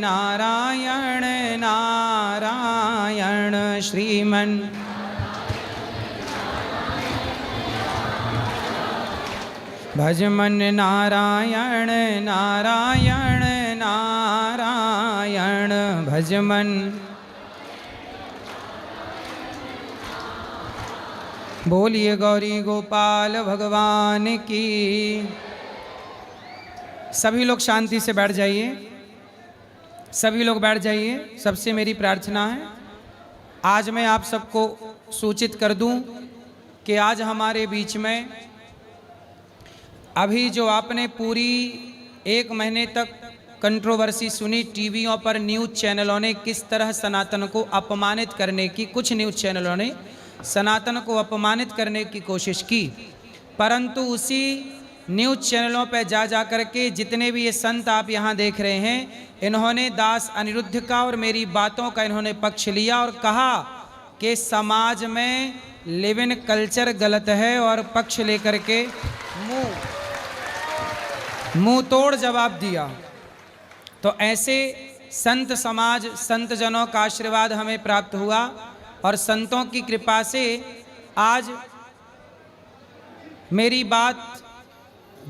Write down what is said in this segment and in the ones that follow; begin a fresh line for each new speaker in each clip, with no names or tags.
नारायण नारायण श्रीमन भजमन नारायण नारायण नारायण भजमन। बोलिए गौरी गोपाल भगवान की। सभी लोग शांति से बैठ जाइए, सभी लोग बैठ जाइए। सबसे मेरी प्रार्थना है, आज मैं आप सबको सूचित कर दूं कि आज हमारे बीच में अभी जो आपने पूरी 1 महीने तक कंट्रोवर्सी सुनी, टीवियों पर न्यूज़ चैनलों ने किस तरह सनातन को अपमानित करने की, कुछ न्यूज़ चैनलों ने सनातन को अपमानित करने की कोशिश की, परंतु उसी न्यूज़ चैनलों पर जा कर के जितने भी ये संत आप यहाँ देख रहे हैं, इन्होंने दास अनिरुद्ध का और मेरी बातों का इन्होंने पक्ष लिया और कहा कि समाज में लिव इन कल्चर गलत है, और पक्ष लेकर के मुंह तोड़ जवाब दिया। तो ऐसे संत समाज, संत जनों का आशीर्वाद हमें प्राप्त हुआ और संतों की कृपा से आज मेरी बात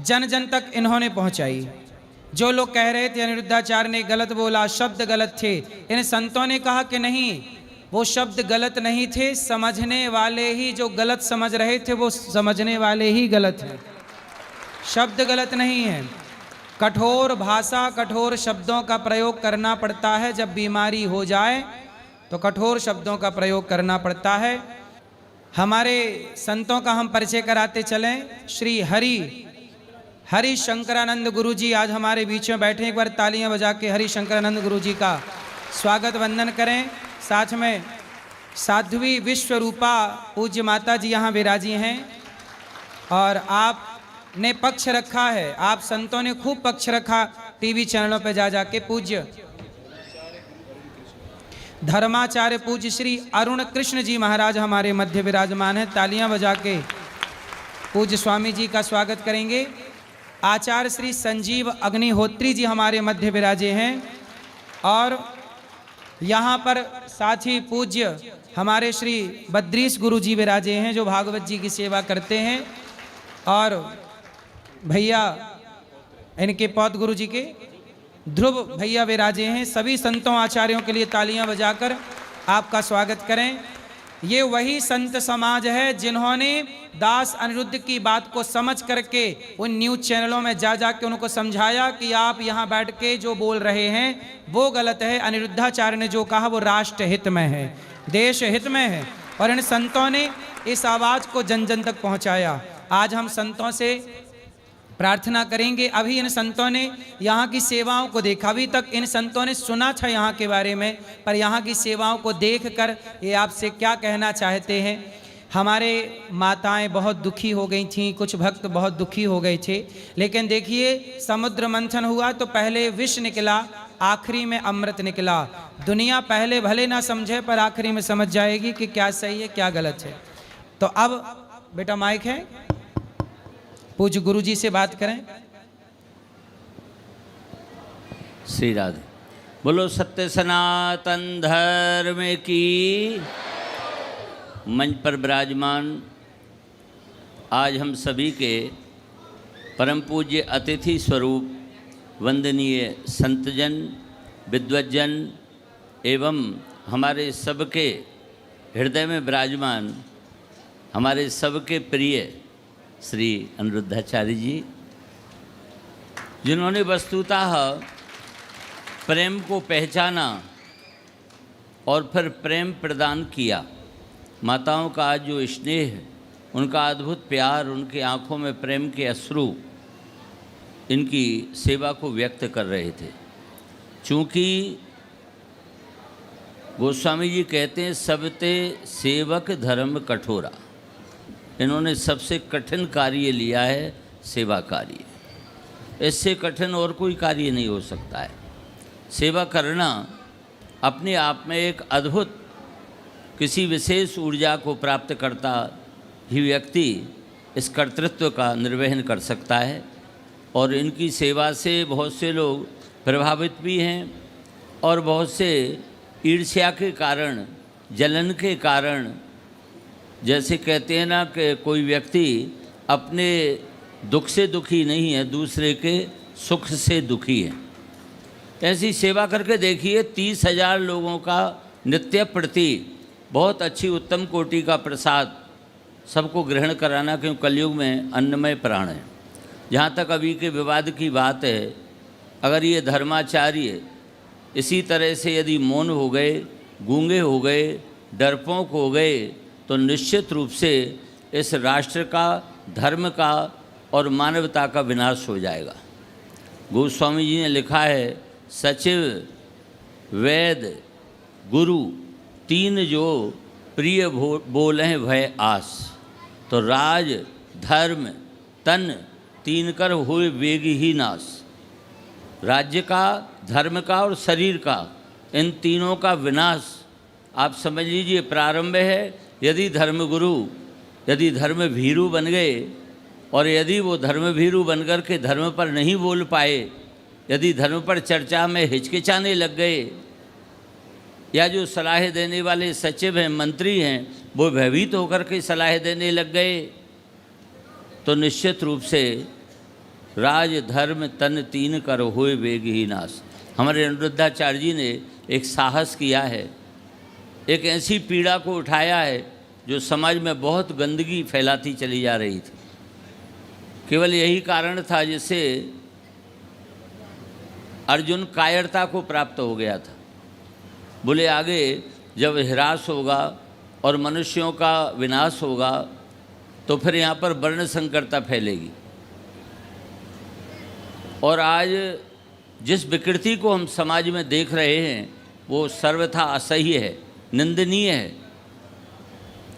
जन जन तक इन्होंने पहुंचाई। जो लोग कह रहे थे अनिरुद्धाचार्य ने गलत बोला, शब्द गलत थे, इन संतों ने कहा कि नहीं, वो शब्द गलत नहीं थे, समझने वाले ही जो गलत समझ रहे थे वो समझने वाले ही गलत हैं, शब्द गलत नहीं है। कठोर भाषा, कठोर शब्दों का प्रयोग करना पड़ता है। जब बीमारी हो जाए तो कठोर शब्दों का प्रयोग करना पड़ता है। हमारे संतों का हम परिचय कराते चलें। श्री हरि शंकरानंद गुरु जी आज हमारे बीच में बैठे। एक बार तालियां बजा के हरि शंकरानंद गुरु जी का स्वागत वंदन करें। साथ में साध्वी विश्वरूपा पूज्य माता जी यहाँ विराजी हैं और आपने पक्ष रखा है, आप संतों ने खूब पक्ष रखा टीवी चैनलों पे जा के। पूज्य धर्माचार्य पूज्य श्री अरुण कृष्ण जी महाराज हमारे मध्य विराजमान हैं। तालियां बजा के पूज्य स्वामी जी का स्वागत करेंगे। आचार्य श्री संजीव अग्निहोत्री जी हमारे मध्य विराजे हैं और यहाँ पर साथ ही पूज्य हमारे श्री बद्रीश गुरु जी विराजे हैं जो भागवत जी की सेवा करते हैं, और भैया इनके पौत गुरु जी के ध्रुव भैया विराजे हैं। सभी संतों आचार्यों के लिए तालियां बजाकर आपका स्वागत करें। ये वही संत समाज है जिन्होंने दास अनिरुद्ध की बात को समझ करके उन न्यूज़ चैनलों में जा के उनको समझाया कि आप यहाँ बैठ के जो बोल रहे हैं वो गलत है। अनिरुद्धाचार्य ने जो कहा वो राष्ट्र हित में है, देश हित में है, और इन संतों ने इस आवाज़ को जन जन तक पहुँचाया। आज हम संतों से प्रार्थना करेंगे। अभी इन संतों ने यहाँ की सेवाओं को देखा, अभी तक इन संतों ने सुना था यहाँ के बारे में, पर यहाँ की सेवाओं को देखकर ये आपसे क्या कहना चाहते हैं। हमारे माताएं बहुत दुखी हो गई थीं, कुछ भक्त बहुत दुखी हो गए थे, लेकिन देखिए समुद्र मंथन हुआ तो पहले विष निकला, आखिरी में अमृत निकला। दुनिया पहले भले ना समझे पर आखिरी में समझ जाएगी कि क्या सही है क्या गलत है। तो अब बेटा माइक है, पूज्य गुरु जी से बात करें।
श्री राधे। बोलो सत्य सनातन धर्म की। मंच पर विराजमान आज हम सभी के परम पूज्य अतिथि स्वरूप वंदनीय संतजन, विद्वज्जन एवं हमारे सबके हृदय में विराजमान हमारे सबके प्रिय श्री अनिरुद्धाचार्य जी, जिन्होंने वस्तुतः प्रेम को पहचाना और फिर प्रेम प्रदान किया। माताओं का जो स्नेह, उनका अद्भुत प्यार, उनकी आँखों में प्रेम के अश्रु इनकी सेवा को व्यक्त कर रहे थे। चूँकि गोस्वामी जी कहते हैं सबते सेवक धर्म कठोरा, इन्होंने सबसे कठिन कार्य लिया है सेवा कार्य। इससे कठिन और कोई कार्य नहीं हो सकता है। सेवा करना अपने आप में एक अद्भुत किसी विशेष ऊर्जा को प्राप्त करता ही व्यक्ति इस कर्तृत्व का निर्वहन कर सकता है। और इनकी सेवा से बहुत से लोग प्रभावित भी हैं और बहुत से ईर्ष्या के कारण, जलन के कारण, जैसे कहते हैं ना कि कोई व्यक्ति अपने दुख से दुखी नहीं है, दूसरे के सुख से दुखी है। ऐसी सेवा करके देखिए, 30,000 लोगों का नित्य प्रति बहुत अच्छी उत्तम कोटि का प्रसाद सबको ग्रहण कराना, क्योंकि कलयुग में अन्नमय प्राण है। जहाँ तक अभी के विवाद की बात है, अगर ये धर्माचार्य इसी तरह से यदि मौन हो गए, गूंगे हो गए, डरपोक हो गए, तो निश्चित रूप से इस राष्ट्र का, धर्म का और मानवता का विनाश हो जाएगा। गोस्वामी जी ने लिखा है, सचिव, वेद, गुरु तीन जो प्रिय बोले भय आस, तो राज, धर्म, तन तीन कर हुए वेग ही नाश। राज्य का, धर्म का और शरीर का, इन तीनों का विनाश आप समझ लीजिए प्रारंभ है। यदि धर्मगुरु, यदि धर्म भीरू बन गए और यदि वो धर्म भीरू बनकर के धर्म पर नहीं बोल पाए, यदि धर्म पर चर्चा में हिचकिचाने लग गए, या जो सलाह देने वाले सचिव हैं, मंत्री हैं, वो भयभीत होकर के सलाह देने लग गए, तो निश्चित रूप से राज, धर्म, तन तीन कर होए वेग ही नाश। हमारे अनिरुद्धाचार्य जी ने एक साहस किया है, एक ऐसी पीड़ा को उठाया है जो समाज में बहुत गंदगी फैलाती चली जा रही थी। केवल यही कारण था जिससे अर्जुन कायरता को प्राप्त हो गया था। बोले आगे जब ह्रास होगा और मनुष्यों का विनाश होगा तो फिर यहाँ पर वर्ण संकरता फैलेगी। और आज जिस विकृति को हम समाज में देख रहे हैं वो सर्वथा असह्य है, निंदनीय है।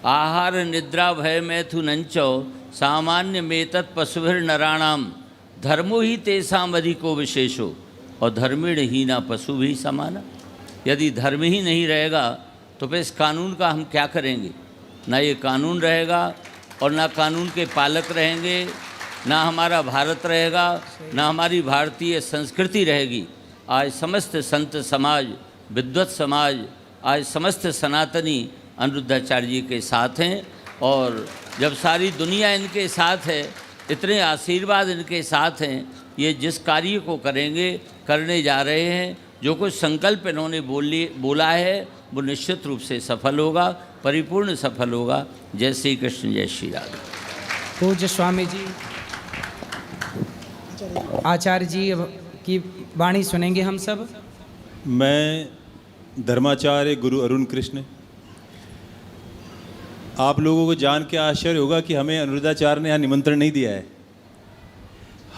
आहार निद्रा भय मैथु नंचो सामान्य मेतत् पशुभिर नराणाम धर्मो ही तेसाम अधिको विशेषो और धर्मेण ही ना पशु भी समाना। यदि धर्म ही नहीं रहेगा तो फिर इस कानून का हम क्या करेंगे? ना ये कानून रहेगा और ना कानून के पालक रहेंगे, ना हमारा भारत रहेगा, ना हमारी भारतीय संस्कृति रहेगी। आज समस्त संत समाज, विद्वत समाज, आज समस्त सनातनी अनिरुद्धाचार्य जी के साथ हैं। और जब सारी दुनिया इनके साथ है, इतने आशीर्वाद इनके साथ हैं, ये जिस कार्य को करेंगे, करने जा रहे हैं, जो कुछ संकल्प इन्होंने बोला है वो निश्चित रूप से सफल होगा, परिपूर्ण सफल होगा। जय श्री कृष्ण, जय श्री राधे।
पूज्य स्वामी जी, आचार्य जी की वाणी सुनेंगे हम सब।
मैं धर्माचार्य गुरु अरुण कृष्ण। आप लोगों को जान के आश्चर्य होगा कि हमें अनिरुद्धाचार्य ने यहाँ निमंत्रण नहीं दिया है।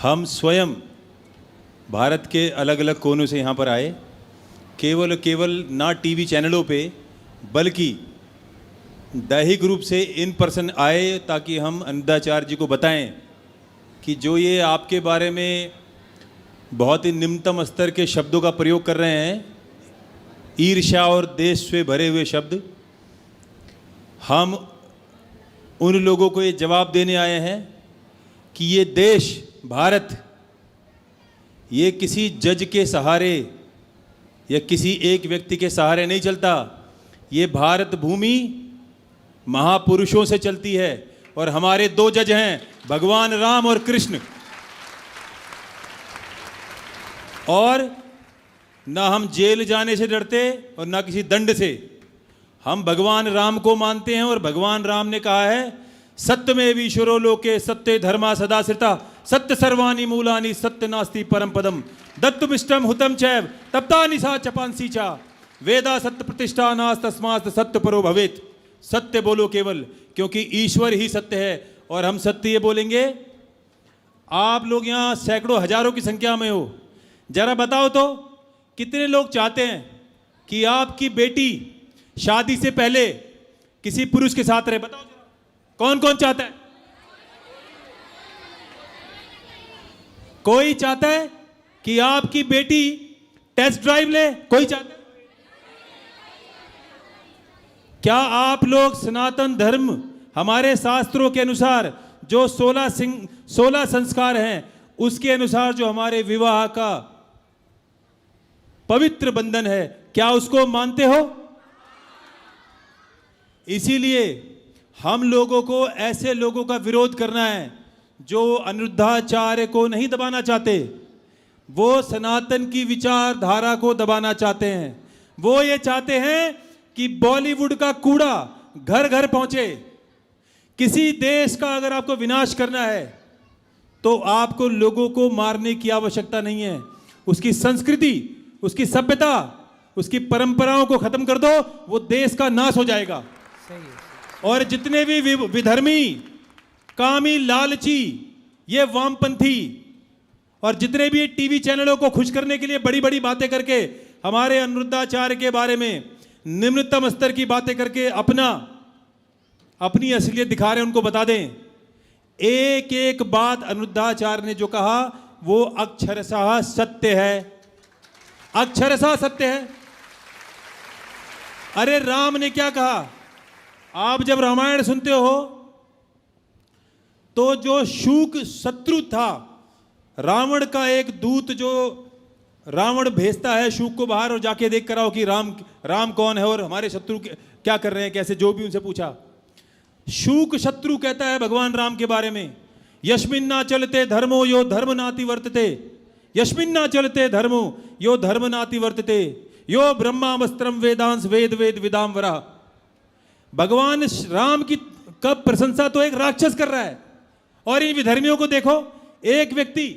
हम स्वयं भारत के अलग अलग कोनों से यहाँ पर आए, केवल ना टीवी चैनलों पे बल्कि दैहिक रूप से इन पर्सन आए ताकि हम अनिरुद्धाचार्य जी को बताएं कि जो ये आपके बारे में बहुत ही निम्नतम स्तर के शब्दों का प्रयोग कर रहे हैं, ईर्ष्या और देश से भरे हुए शब्द, हम उन लोगों को ये जवाब देने आए हैं कि ये देश भारत, ये किसी जज के सहारे या किसी एक व्यक्ति के सहारे नहीं चलता। ये भारत भूमि महापुरुषों से चलती है और हमारे दो जज हैं, भगवान राम और कृष्ण। और ना हम जेल जाने से डरते और ना किसी दंड से। हम भगवान राम को मानते हैं और भगवान राम ने कहा है, सत्यमेव ईश्वरो लोके सत्य धर्मा सदा श्रिता सत्य सर्वाणि मूलानि सत्य नास्ति परम पदम दत्तमिष्टम हुतम चैव तप्तानि सा चपांसी चा वेदा सत्य प्रतिष्ठा नास तस्मात् सत्य परो भवेत। सत्य बोलो केवल, क्योंकि ईश्वर ही सत्य है और हम सत्य ये बोलेंगे। आप लोग यहाँ सैकड़ों हजारों की संख्या में हो, जरा बताओ तो कितने लोग चाहते हैं कि आपकी बेटी शादी से पहले किसी पुरुष के साथ रहे? बताओ जरा, कौन कौन चाहता है? कोई चाहता है कि आपकी बेटी टेस्ट ड्राइव ले? कोई चाहता है? क्या आप लोग सनातन धर्म, हमारे शास्त्रों के अनुसार जो 16 संस्कार हैं, उसके अनुसार जो हमारे विवाह का पवित्र बंधन है। क्या उसको मानते हो? इसीलिए हम लोगों को ऐसे लोगों का विरोध करना है जो अनिरुद्धाचार्य को नहीं दबाना चाहते, वो सनातन की विचारधारा को दबाना चाहते हैं। वो ये चाहते हैं कि बॉलीवुड का कूड़ा घर घर पहुंचे। किसी देश का अगर आपको विनाश करना है तो आपको लोगों को मारने की आवश्यकता नहीं है। उसकी संस्कृति, उसकी सभ्यता, उसकी परंपराओं को खत्म कर दो, वो देश का नाश हो जाएगा।
सही है।
और जितने भी विधर्मी, कामी, लालची, ये वामपंथी और जितने भी टीवी चैनलों को खुश करने के लिए बड़ी बड़ी बातें करके हमारे अनिरुद्धाचार्य के बारे में निम्नतम स्तर की बातें करके अपनी असलियत दिखा रहे हैं, उनको बता दें एक एक बात अनिरुद्धाचार्य ने जो कहा वो अक्षरशः सत्य है, अक्षरशः सत्य है। अरे राम ने क्या कहा? आप जब रामायण सुनते हो तो जो शूक शत्रु था, रावण का एक दूत जो रावण भेजता है शूक को बाहर और जाके देख कर आओ कि राम कौन है और हमारे शत्रु क्या कर रहे हैं, कैसे, जो भी उनसे पूछा। शूक शत्रु कहता है भगवान राम के बारे में, यस्मिन्ना चलते धर्मो यो धर्म नाति वर्तते, यस्मिन्ना चलते धर्मो यो धर्म नाति वर्तते, यो ब्रह्मावस्त्रम वेदांश वेद वेद विदाम्बरा। भगवान राम की कब प्रशंसा तो एक राक्षस कर रहा है। और इन विधर्मियों को देखो, एक व्यक्ति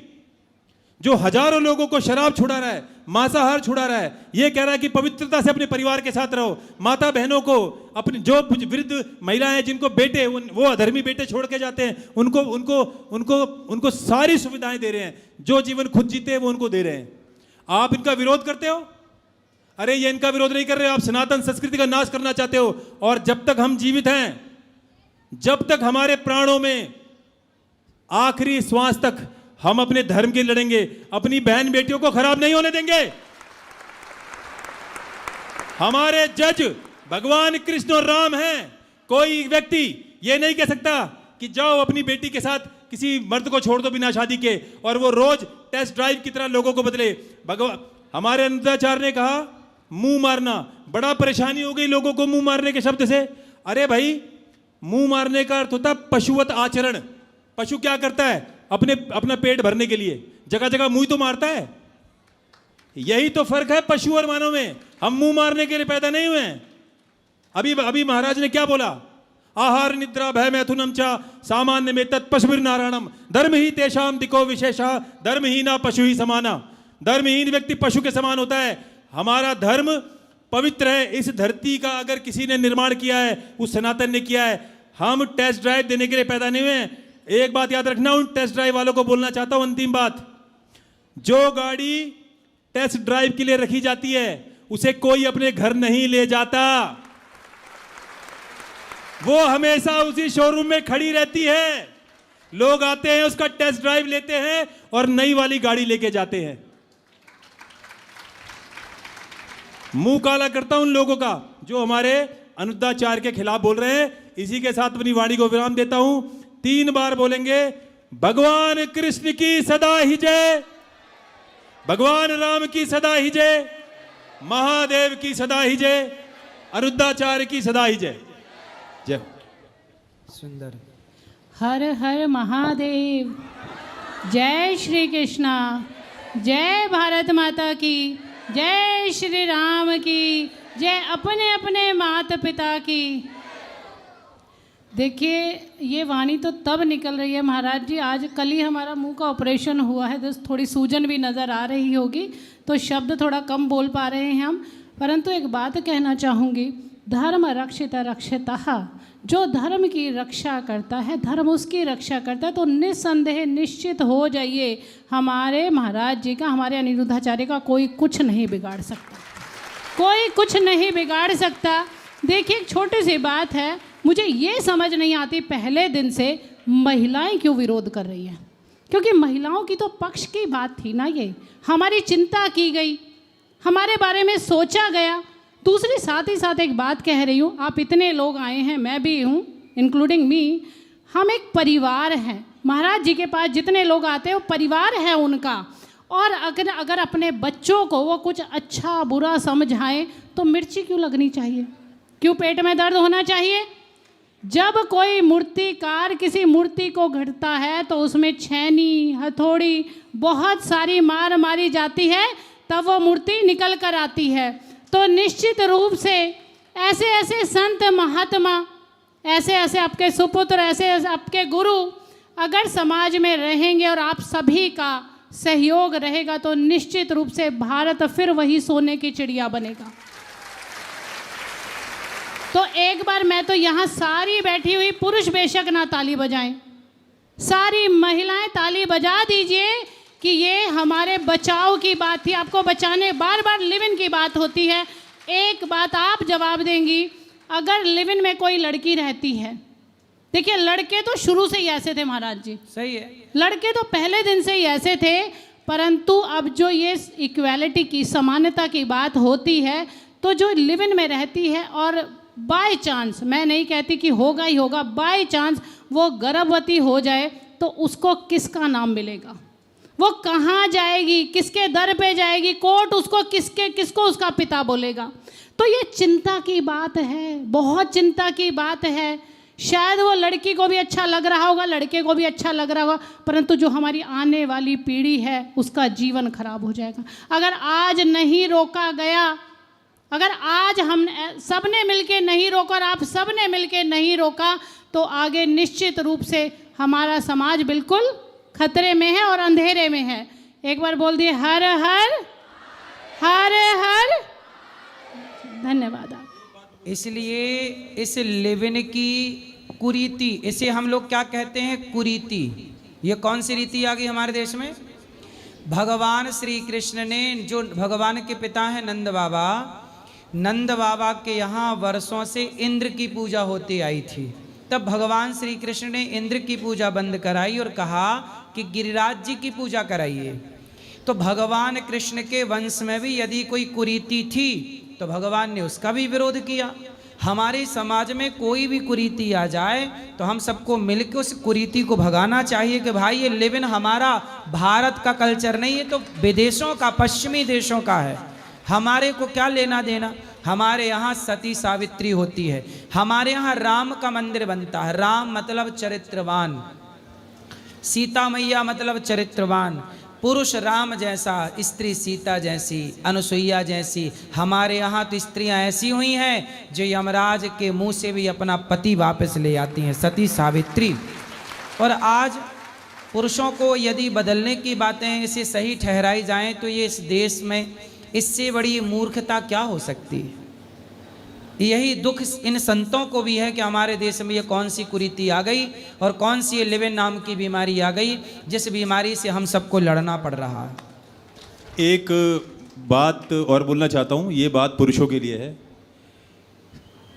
जो हजारों लोगों को शराब छुड़ा रहा है, मांसाहार छुड़ा रहा है, ये कह रहा है कि पवित्रता से अपने परिवार के साथ रहो, माता बहनों को, अपनी जो वृद्ध महिलाएं जिनको बेटे वो अधर्मी बेटे छोड़ के जाते हैं उनको उनको उनको उनको सारी सुविधाएं दे रहे हैं, जो जीवन खुद जीते हैं वो उनको दे रहे हैं। आप इनका विरोध करते हो? अरे ये इनका विरोध नहीं कर रहे हो, आप सनातन संस्कृति का नाश करना चाहते हो। और जब तक हम जीवित हैं, जब तक हमारे प्राणों में आखिरी श्वास तक हम अपने धर्म के लिए लड़ेंगे, अपनी बहन बेटियों को खराब नहीं होने देंगे। हमारे जज भगवान कृष्ण और राम हैं। कोई व्यक्ति ये नहीं कह सकता कि जाओ अपनी बेटी के साथ किसी मर्द को छोड़ दो बिना शादी के और वो रोज टेस्ट ड्राइव की तरह लोगों को बदले। भगवान हमारे अनिरुद्धाचार्य ने कहा मुंह मारना, बड़ा परेशानी हो गई लोगों को मुंह मारने के शब्द से। अरे भाई, मुंह मारने का अर्थ होता है पशुवत आचरण। पशु क्या करता है? अपना पेट भरने के लिए जगह जगह मुंह तो मारता है। यही तो फर्क है पशु और मानव में। हम मुंह मारने के लिए पैदा नहीं हुए हैं। अभी महाराज ने क्या बोला? आहार निद्रा भय मैथुनम चा सामान्य में तत्पशुभिर नारायणम धर्म ही तेषाम दिको विशेषा धर्महीना पशु ही समाना। धर्महीन व्यक्ति पशु के समान होता है। हमारा धर्म पवित्र है। इस धरती का अगर किसी ने निर्माण किया है, उस सनातन ने किया है। हम टेस्ट ड्राइव देने के लिए पैदा नहीं हुए। एक बात याद रखना, उन टेस्ट ड्राइव वालों को बोलना चाहता हूं, अंतिम बात, जो गाड़ी टेस्ट ड्राइव के लिए रखी जाती है उसे कोई अपने घर नहीं ले जाता। वो हमेशा उसी शोरूम में खड़ी रहती है। लोग आते हैं, उसका टेस्ट ड्राइव लेते हैं और नई वाली गाड़ी लेके जाते हैं। मुंह काला करता हूं उन लोगों का जो हमारे अनिरुद्धाचार्य के खिलाफ बोल रहे हैं। इसी के साथ अपनी वाणी को विराम देता हूं। 3 बार बोलेंगे, भगवान कृष्ण की सदा ही जय, भगवान राम की सदा ही जय, महादेव की सदा ही जय, अनिरुद्धाचार्य की सदा ही जय। जय।
सुंदर।
हर हर महादेव। जय श्री कृष्णा। जय भारत माता की जय, श्री राम की जय, अपने अपने माता पिता की। देखिए, ये वाणी तो तब निकल रही है महाराज जी, आज कल ही हमारा मुंह का ऑपरेशन हुआ है, तो थोड़ी सूजन भी नज़र आ रही होगी, तो शब्द थोड़ा कम बोल पा रहे हैं हम। परंतु एक बात कहना चाहूँगी, धर्म रक्षित रक्षितः, जो धर्म की रक्षा करता है, धर्म उसकी रक्षा करता है। तो निस्संदेह निश्चित हो जाइए, हमारे महाराज जी का, हमारे अनिरुद्धाचार्य का कोई कुछ नहीं बिगाड़ सकता, कोई कुछ नहीं बिगाड़ सकता। देखिए, एक छोटी सी बात है, मुझे ये समझ नहीं आती पहले दिन से महिलाएं क्यों विरोध कर रही हैं, क्योंकि महिलाओं की तो पक्ष की बात थी ना। ये हमारी चिंता की गई, हमारे बारे में सोचा गया। दूसरी साथ ही साथ एक बात कह रही हूँ, आप इतने लोग आए हैं, मैं भी हूँ, इंक्लूडिंग मी, हम एक परिवार हैं। महाराज जी के पास जितने लोग आते हैं वो परिवार है उनका, और अगर अपने बच्चों को वो कुछ अच्छा बुरा समझाएं तो मिर्ची क्यों लगनी चाहिए, क्यों पेट में दर्द होना चाहिए? जब कोई मूर्तिकार किसी मूर्ति को गढ़ता है तो उसमें छेनी, हथौड़ी, बहुत सारी मार मारी जाती है, तब वो मूर्ति निकल कर आती है। तो निश्चित रूप से ऐसे ऐसे संत महात्मा, ऐसे ऐसे आपके सुपुत्र, ऐसे ऐसे आपके गुरु अगर समाज में रहेंगे और आप सभी का सहयोग रहेगा तो निश्चित रूप से भारत फिर वही सोने की चिड़िया बनेगा। तो एक बार मैं तो यहाँ सारी बैठी हुई पुरुष बेशक ना ताली बजाएं, सारी महिलाएं ताली बजा दीजिए कि ये हमारे बचाव की बात थी। आपको बचाने, बार बार लिव इन की बात होती है। एक बात आप जवाब देंगी, अगर लिव इन में कोई लड़की रहती है, देखिए लड़के तो शुरू से ही ऐसे थे महाराज जी,
सही है,
लड़के तो पहले दिन से ही ऐसे थे, परंतु अब जो ये इक्वालिटी की, समानता की बात होती है, तो जो लिव इन में रहती है और बाय चांस, मैं नहीं कहती कि होगा ही होगा, बाय चांस वो गर्भवती हो जाए तो उसको किसका नाम मिलेगा, वो कहाँ जाएगी, किसके दर पे जाएगी, कोर्ट उसको किसको उसका पिता बोलेगा। तो ये चिंता की बात है, बहुत चिंता की बात है। शायद वो लड़की को भी अच्छा लग रहा होगा, लड़के को भी अच्छा लग रहा होगा, परंतु जो हमारी आने वाली पीढ़ी है उसका जीवन खराब हो जाएगा। अगर आज नहीं रोका गया, अगर आज हम सब ने मिलके नहीं रोका और आप सब ने मिलके नहीं रोका, तो आगे निश्चित रूप से हमारा समाज बिल्कुल खतरे में है और अंधेरे में है। एक बार बोल दिए हर हर हर हर। धन्यवाद।
इसलिए इस लिव इन की कुरीति, इसे हम लोग क्या कहते हैं, कुरीति। ये कौन सी रीति आ गई हमारे देश में? भगवान श्री कृष्ण ने, जो भगवान के पिता हैं नंद बाबा के यहाँ वर्षों से इंद्र की पूजा होती आई थी। तब भगवान श्री कृष्ण ने इंद्र की पूजा बंद कराई और कहा कि गिरिराज जी की पूजा कराइए। तो भगवान कृष्ण के वंश में भी यदि कोई कुरीति थी तो भगवान ने उसका भी विरोध किया। हमारे समाज में कोई भी कुरीति आ जाए तो हम सबको मिलकर उस कुरीति को भगाना चाहिए कि भाई ये लिव इन हमारा भारत का कल्चर नहीं है, तो विदेशों का, पश्चिमी देशों का है, हमारे को क्या लेना देना। हमारे यहाँ सती सावित्री होती है, हमारे यहाँ राम का मंदिर बनता है। राम मतलब चरित्रवान, सीता मैया मतलब चरित्रवान, पुरुष राम जैसा, स्त्री सीता जैसी, अनुसुईया जैसी। हमारे यहाँ तो स्त्रियाँ ऐसी हुई हैं जो यमराज के मुंह से भी अपना पति वापस ले आती हैं, सती सावित्री। और आज पुरुषों को यदि बदलने की बातें इसे सही ठहराई जाएं तो ये इस देश में इससे बड़ी मूर्खता क्या हो सकती है। यही दुख इन संतों को भी है कि हमारे देश में ये कौन सी कुरीति आ गई और कौन सी ये लिव इन नाम की बीमारी आ गई, जिस बीमारी से हम सबको लड़ना पड़ रहा है।
एक बात और बोलना चाहता हूँ, ये बात पुरुषों के लिए है।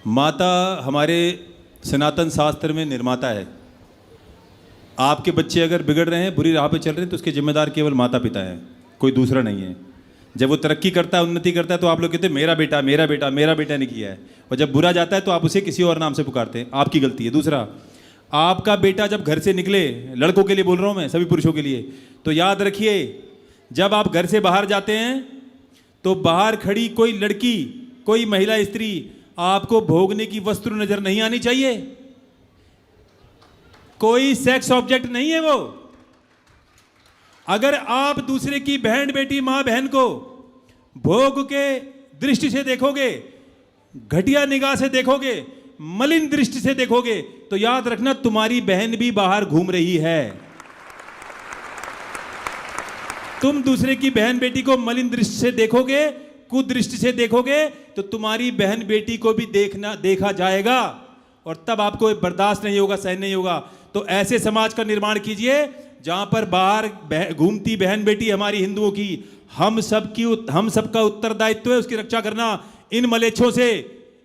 माता हमारे सनातन शास्त्र में निर्माता है। आपके बच्चे अगर बिगड़ रहे हैं, बुरी राह पे चल रहे हैं, तो उसके जिम्मेदार केवल माता पिता हैं, कोई दूसरा नहीं है। जब वो तरक्की करता है, उन्नति करता है, तो आप लोग कहते हैं मेरा बेटा मेरा बेटा मेरा बेटा ने किया है, और जब बुरा जाता है तो आप उसे किसी और नाम से पुकारते हैं, आपकी गलती है। दूसरा, आपका बेटा जब घर से निकले, लड़कों के लिए बोल रहा हूँ मैं, सभी पुरुषों के लिए, तो याद रखिए जब आप घर से बाहर जाते हैं तो बाहर खड़ी कोई लड़की, कोई महिला स्त्री आपको भोगने की वस्तु नजर नहीं आनी चाहिए। कोई सेक्स ऑब्जेक्ट नहीं है वो। अगर आप दूसरे की बहन बेटी मां बहन को भोग के दृष्टि से देखोगे, घटिया निगाह से देखोगे, मलिन दृष्टि से देखोगे, तो याद रखना तुम्हारी बहन भी बाहर घूम रही है। तुम दूसरे की बहन बेटी को मलिन दृष्टि से देखोगे, कुदृष्टि से देखोगे, तो तुम्हारी बहन बेटी को भी देखा जाएगा, और तब आपको बर्दाश्त नहीं होगा, सहन नहीं होगा। तो ऐसे समाज का निर्माण कीजिए जहां पर बाहर घूमती बहन बेटी हमारी हिंदुओं की, हम सबका उत्तरदायित्व है उसकी रक्षा करना। इन मलेच्छों से,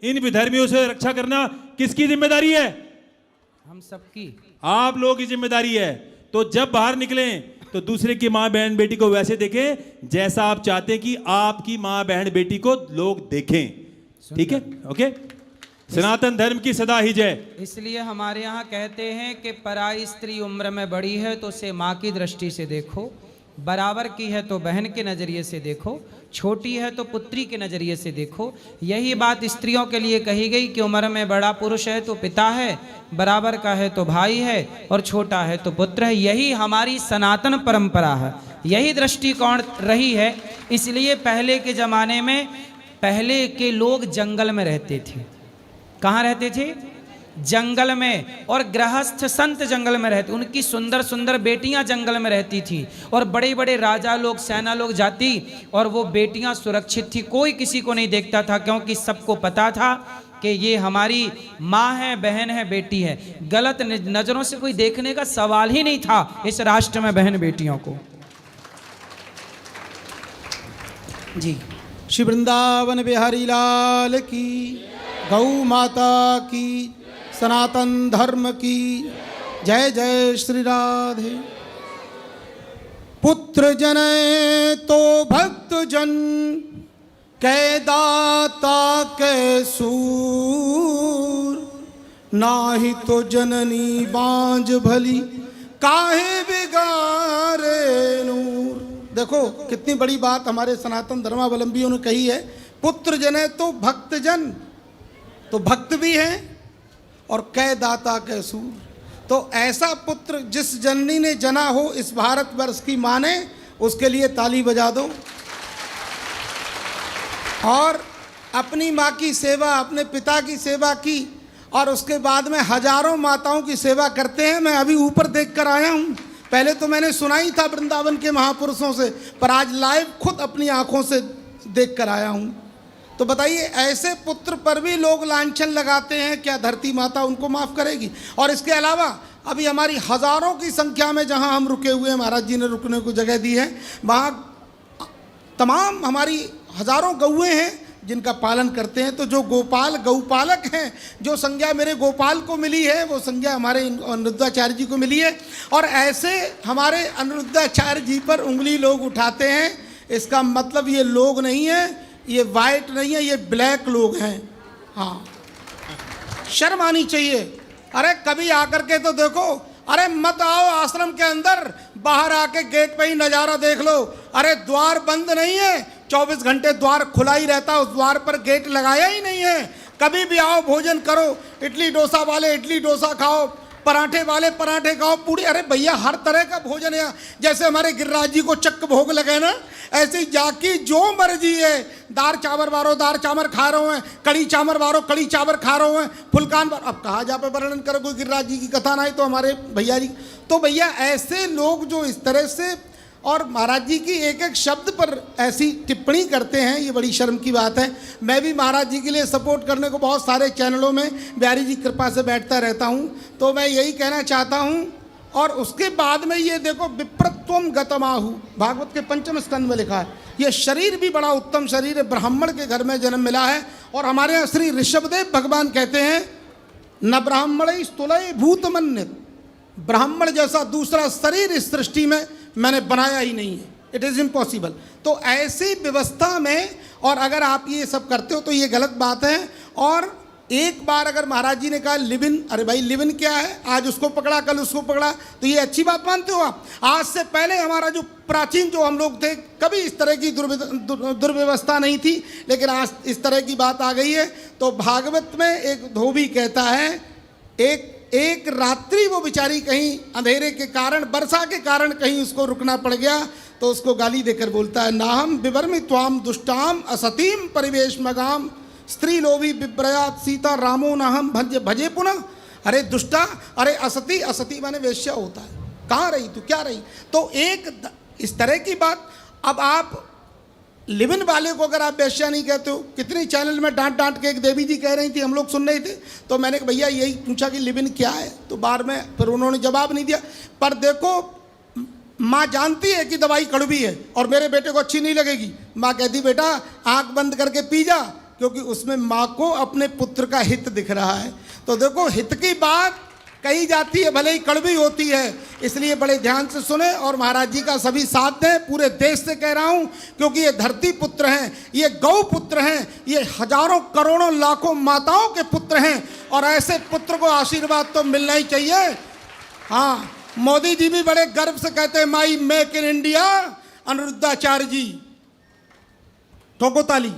इन विधर्मियों से रक्षा करना किसकी जिम्मेदारी है?
हम सबकी,
आप लोगों की जिम्मेदारी है। तो जब बाहर निकलें तो दूसरे की मां बहन बेटी को वैसे देखें जैसा आप चाहते हैं कि आपकी मां बहन बेटी को लोग देखें। ठीक है? ओके। सनातन धर्म की सदा ही जय।
इसलिए हमारे यहाँ कहते हैं कि पराई स्त्री उम्र में बड़ी है तो उसे माँ की दृष्टि से देखो, बराबर की है तो बहन के नज़रिए से देखो, छोटी है तो पुत्री के नज़रिए से देखो। यही बात स्त्रियों के लिए कही गई कि उम्र में बड़ा पुरुष है तो पिता है, बराबर का है तो भाई है, और छोटा है तो पुत्र है। यही हमारी सनातन परंपरा है, यही दृष्टिकोण रही है। इसलिए पहले के ज़माने में पहले के लोग जंगल में रहते थे। कहाँ रहते थे? जंगल में। और गृहस्थ संत जंगल में रहते, उनकी सुंदर सुंदर बेटियां जंगल में रहती थी, और बड़े बड़े राजा लोग, सेना लोग जाती, और वो बेटियां सुरक्षित थी, कोई किसी को नहीं देखता था, क्योंकि सबको पता था कि ये हमारी माँ है, बहन है, बेटी है। गलत नज़रों से कोई देखने का सवाल ही नहीं था इस राष्ट्र में बहन बेटियों को। जी,
श्री वृंदावन बिहारी लाल की, गौ माता की, सनातन धर्म की जय। जय श्री राधे। पुत्र जन तो भक्त जन, कै दाता कै सूर, नाही तो जननी बांझ भली, काहे बिगारे नूर। देखो कितनी बड़ी बात हमारे सनातन धर्मावलंबियों ने कही है। पुत्र जन है तो भक्त जन, तो भक्त भी हैं और कै दाता कै सूर। तो ऐसा पुत्र जिस जननी ने जना हो इस भारतवर्ष की माँ ने, उसके लिए ताली बजा दो। और अपनी माँ की सेवा, अपने पिता की सेवा की, और उसके बाद में हजारों माताओं की सेवा करते हैं। मैं अभी ऊपर देख कर आया हूँ, पहले तो मैंने सुना ही था वृंदावन के महापुरुषों से, पर आज लाइव खुद अपनी आंखों से देख कर आया हूँ। तो बताइए, ऐसे पुत्र पर भी लोग लांछन लगाते हैं, क्या धरती माता उनको माफ़ करेगी? और इसके अलावा अभी हमारी हज़ारों की संख्या में जहाँ हम रुके हुए हैं, महाराज जी ने रुकने को जगह दी है, वहाँ तमाम हमारी हज़ारों गौएँ हैं जिनका पालन करते हैं। तो जो गोपाल गौपालक हैं, जो संज्ञा मेरे गोपाल को मिली है, वो संज्ञा हमारे अनिरुद्धाचार्य जी को मिली है। और ऐसे हमारे अनिरुद्धाचार्य जी पर उंगली लोग उठाते हैं, इसका मतलब ये लोग नहीं है, ये वाइट नहीं है, ये ब्लैक लोग हैं। हाँ, शर्म आनी चाहिए। अरे कभी आकर के तो देखो, अरे मत आओ आश्रम के अंदर, बाहर आके गेट पे ही नज़ारा देख लो। अरे द्वार बंद नहीं है, 24 घंटे द्वार खुला ही रहता है, उस द्वार पर गेट लगाया ही नहीं है। कभी भी आओ, भोजन करो, इडली डोसा वाले इडली डोसा खाओ, पराठे वाले पराठे खाओ, पूरी। अरे भैया हर तरह का भोजन है। जैसे हमारे गिरिराज जी को चक्क भोग लगे ना, ऐसे जाकी जो मर्जी है, दाल चावल वारो दाल चावल खा रहे हैं, कड़ी चावल वारो कड़ी चावल खा रहे हैं, फुलकान वारो। अब कहाँ जा पे वर्णन करो, कोई गिरिराज जी की कथा ना है तो हमारे भैया जी। तो भैया ऐसे लोग जो इस तरह से और महाराज जी की एक एक शब्द पर ऐसी टिप्पणी करते हैं, ये बड़ी शर्म की बात है। मैं भी महाराज जी के लिए सपोर्ट करने को बहुत सारे चैनलों में बिहारी जी कृपा से बैठता रहता हूँ, तो मैं यही कहना चाहता हूँ। और उसके बाद में ये देखो, विप्रत्वम गतमाहु, भागवत के 5वें स्कंद में लिखा है। ये शरीर भी बड़ा उत्तम शरीर है, ब्राह्मण के घर में जन्म मिला है। और हमारे यहाँ श्री ऋषभदेव भगवान कहते हैं, न ब्राह्मण स्तुलय भूतमन्यत, ब्राह्मण जैसा दूसरा शरीर इस सृष्टि में मैंने बनाया ही नहीं है, इट इज़ इम्पॉसिबल। तो ऐसी व्यवस्था में और अगर आप ये सब करते हो तो ये गलत बात है। और एक बार अगर महाराज जी ने कहा लिव इन, अरे भाई लिव इन क्या है, आज उसको पकड़ा कल उसको पकड़ा, तो ये अच्छी बात मानते हो आप? आज से पहले हमारा जो प्राचीन जो हम लोग थे, कभी इस तरह की दुर्व्यवस्था नहीं थी, लेकिन आज इस तरह की बात आ गई है। तो भागवत में एक धोबी कहता है, एक रात्रि वो बेचारी कहीं अंधेरे के कारण, वर्षा के कारण कहीं उसको रुकना पड़ गया, तो उसको गाली देकर बोलता है, नाहम विवर्मि त्वाम दुष्टाम असतीम परिवेश मगाम स्त्री लोभी विप्रयात सीता रामो नाहम भजे पुनः। अरे दुष्टा, अरे असती, असती माने वेश्या होता है, कहाँ रही तू, क्या रही? तो एक इस तरह की बात। अब आप लिविन वाले को अगर आप वेश्या नहीं कहते हो, कितनी चैनल में डांट डांट के एक देवी जी कह रही थी, हम लोग सुन रहे थे, तो मैंने कहा भैया यही पूछा कि लिविन क्या है, तो बाद में फिर उन्होंने जवाब नहीं दिया। पर देखो, माँ जानती है कि दवाई कड़वी है और मेरे बेटे को अच्छी नहीं लगेगी, माँ कहती बेटा आंख बंद करके पी जा, क्योंकि उसमें माँ को अपने पुत्र का हित दिख रहा है। तो देखो, हित की बात कही जाती है, भले ही कड़वी होती है, इसलिए बड़े ध्यान से सुने और महाराज जी का सभी साथ दें। पूरे देश से कह रहा हूँ, क्योंकि ये धरती पुत्र हैं, ये गौ पुत्र हैं, ये हजारों करोड़ों लाखों माताओं के पुत्र हैं, और ऐसे पुत्र को आशीर्वाद तो मिलना ही चाहिए। हाँ, मोदी जी भी बड़े गर्व से कहते हैं माई मेक इन इंडिया, अनिरुद्धाचार्य जी ठोको ताली।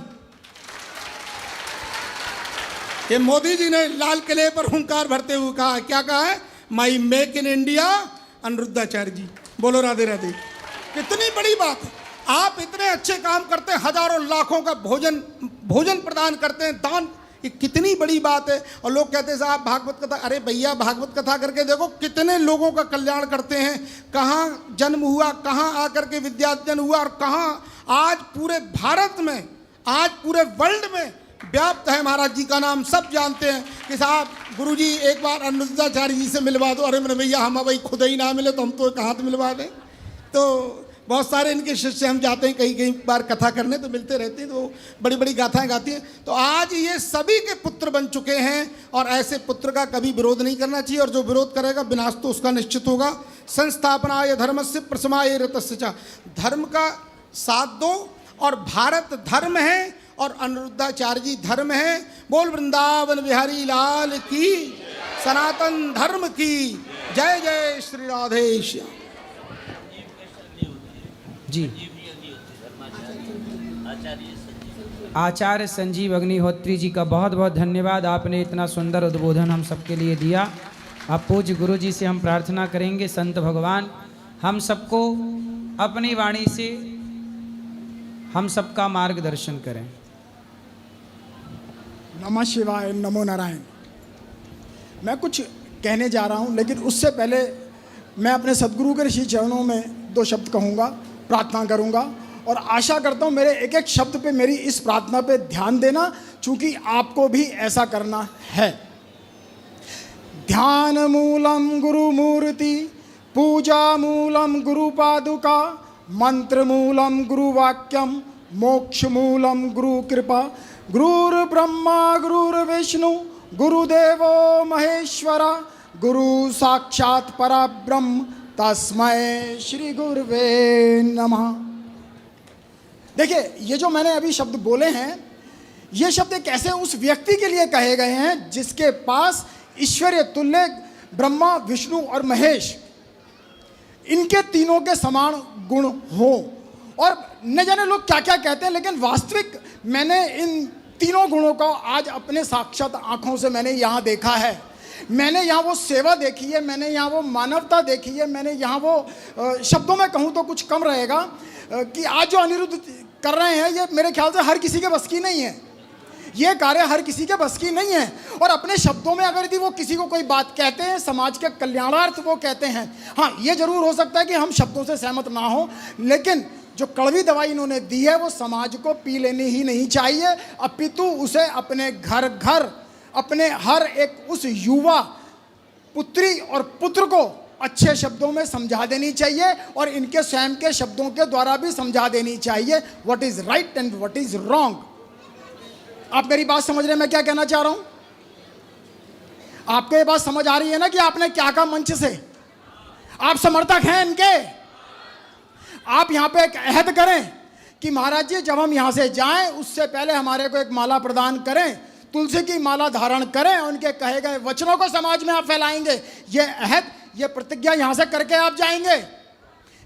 ये मोदी जी ने लाल किले पर हुंकार भरते हुए कहा, क्या कहा है? माई मेक इन इंडिया, अनिरुद्धाचार्य जी। बोलो राधे राधे। कितनी बड़ी बात है। आप इतने अच्छे काम करते हैं, हजारों लाखों का भोजन प्रदान करते हैं, दान, ये कितनी बड़ी बात है। और लोग कहते हैं साहब भागवत कथा, अरे भैया भागवत कथा करके देखो कितने लोगों का कल्याण करते हैं। कहाँ जन्म हुआ, कहाँ आकर के विद्यार्जन हुआ, और कहाँ आज पूरे भारत में, आज पूरे वर्ल्ड में व्याप्त है महाराज जी का नाम। सब जानते हैं कि साहब गुरुजी एक बार अनिरुद्धाचार्य जी से मिलवा दो। अरे मेरे भैया हम भाई खुद ही ना मिले तो हम तो एक हाथ मिलवा दें। तो बहुत सारे इनके शिष्य हम जाते हैं कहीं कहीं बार कथा करने, तो मिलते रहते हैं, तो बड़ी बड़ी गाथाएं गाती हैं। तो आज ये सभी के पुत्र बन चुके हैं, और ऐसे पुत्र का कभी विरोध नहीं करना चाहिए, और जो विरोध करेगा विनाश तो उसका निश्चित होगा। संस्थापनाय धर्मस्य प्रसमाय रतस्य च, धर्म का साथ दो, और भारत धर्म है और अनिरुद्धाचार्य जी धर्म है। बोल वृंदावन बिहारी लाल की, सनातन धर्म की जय जय श्री राधे श्याम
जी। आचार्य संजीव अग्निहोत्री जी का बहुत बहुत धन्यवाद। आपने इतना सुंदर उद्बोधन हम सबके लिए दिया। अब पूज्य गुरु जी से हम प्रार्थना करेंगे, संत भगवान हम सबको अपनी वाणी से हम सबका मार्गदर्शन करें।
नमः शिवाय, नमो नारायण। मैं कुछ कहने जा रहा हूँ, लेकिन उससे पहले मैं अपने सदगुरु के ऋषि चरणों में 2 शब्द कहूँगा, प्रार्थना करूँगा, और आशा करता हूँ मेरे एक एक शब्द पे, मेरी इस प्रार्थना पे ध्यान देना, चूँकि आपको भी ऐसा करना है। ध्यान मूलम गुरु मूर्ति, पूजा मूलम गुरु पादुका, मंत्र मूलम गुरु वाक्यम, मोक्ष मूलम गुरु कृपा, गुरुर ब्रह्मा गुरुर्विष्णु गुरुदेवो महेश्वरा, गुरु साक्षात परब्रह्म तस्मै श्री गुरुवे नमः। देखिए, ये जो मैंने अभी शब्द बोले हैं, ये शब्द एक ऐसे उस व्यक्ति के लिए कहे गए हैं जिसके पास ईश्वरीय तुल्य ब्रह्मा विष्णु और महेश, इनके तीनों के समान गुण हो। और न जाने लोग क्या क्या कहते हैं, लेकिन वास्तविक मैंने इन तीनों गुणों को आज अपने साक्षात आंखों से मैंने यहाँ देखा है। मैंने यहाँ वो सेवा देखी है, मैंने यहाँ वो मानवता देखी है, मैंने यहाँ वो शब्दों में कहूँ तो कुछ कम रहेगा कि आज जो अनिरुद्ध कर रहे हैं, ये मेरे ख्याल से हर किसी के बस की नहीं है। ये कार्य हर किसी के बस की नहीं है। और अपने शब्दों में अगर यदि वो किसी को कोई बात कहते हैं, समाज के कल्याणार्थ वो कहते हैं, हाँ ये जरूर हो सकता है कि हम शब्दों से सहमत ना हो, लेकिन जो कड़वी दवाई इन्होंने दी है वो समाज को पी लेनी ही नहीं चाहिए, अपितु उसे अपने घर घर, अपने हर एक उस युवा पुत्री और पुत्र को अच्छे शब्दों में समझा देनी चाहिए, और इनके स्वयं के शब्दों के द्वारा भी समझा देनी चाहिए what is right and what is wrong. आप मेरी बात समझ रहे हैं मैं क्या कहना चाह रहा हूं? आपको ये बात समझ आ रही है ना कि आपने क्या कहा मंच से? आप समर्थक हैं इनके? आप यहां पे एक अहद करें कि महाराज जी जब हम यहां से जाएं उससे पहले हमारे को एक माला प्रदान करें, तुलसी की माला धारण करें, उनके कहे गए वचनों को समाज में आप फैलाएंगे। ये अहद, ये प्रतिज्ञा यहां से करके आप जाएंगे।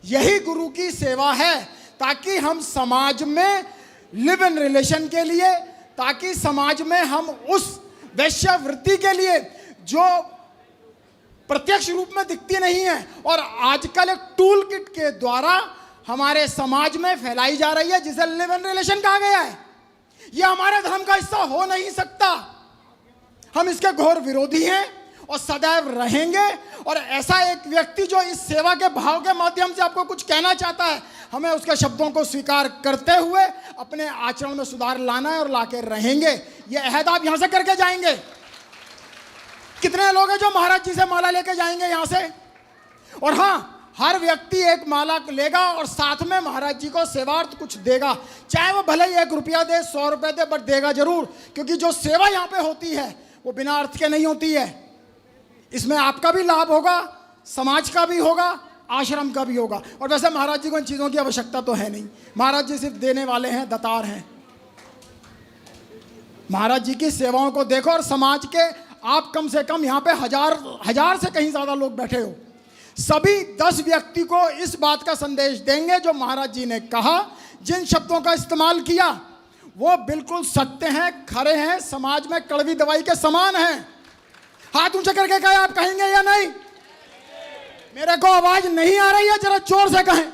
यही गुरु की सेवा है, ताकि हम समाज में लिव इन रिलेशन के लिए, ताकि समाज में हम उस वैश्यावृत्ति के लिए जो प्रत्यक्ष रूप में दिखती नहीं है और आजकल एक टूल किट के द्वारा हमारे समाज में फैलाई जा रही है, जिसे लिव इन रिलेशन कहा गया है, यह हमारे धर्म का हिस्सा हो नहीं सकता। हम इसके घोर विरोधी हैं और सदैव रहेंगे। और ऐसा एक व्यक्ति जो इस सेवा के भाव के माध्यम से आपको कुछ कहना चाहता है, हमें उसके शब्दों को स्वीकार करते हुए अपने आचरण में सुधार लाना है और लाके रहेंगे। ये अहद आप यहां से करके जाएंगे। कितने लोग हैं जो महाराज जी से माला लेके जाएंगे यहां से? और हाँ, हर व्यक्ति एक माला लेगा और साथ में महाराज जी को सेवार्थ कुछ देगा, चाहे वो भले ही 1 रुपया दे, 100 रुपये दे, बट देगा जरूर, क्योंकि जो सेवा यहाँ पे होती है वो बिना अर्थ के नहीं होती है। इसमें आपका भी लाभ होगा, समाज का भी होगा, आश्रम का भी होगा। और वैसे महाराज जी को इन चीज़ों की आवश्यकता तो है नहीं, महाराज जी सिर्फ देने वाले हैं, दातार हैं। महाराज जी की सेवाओं को देखो और समाज के आप कम से कम यहाँ पे हजार से कहीं ज़्यादा लोग बैठे हो, सभी 10 व्यक्ति को इस बात का संदेश देंगे जो महाराज जी ने कहा, जिन शब्दों का इस्तेमाल किया वो बिल्कुल सत्य हैं, खरे हैं, समाज में कड़वी दवाई के समान हैं। हाथ ऊंचे करके कहें, आप कहेंगे या नहीं? मेरे को आवाज नहीं आ रही है, जरा जोर से कहें।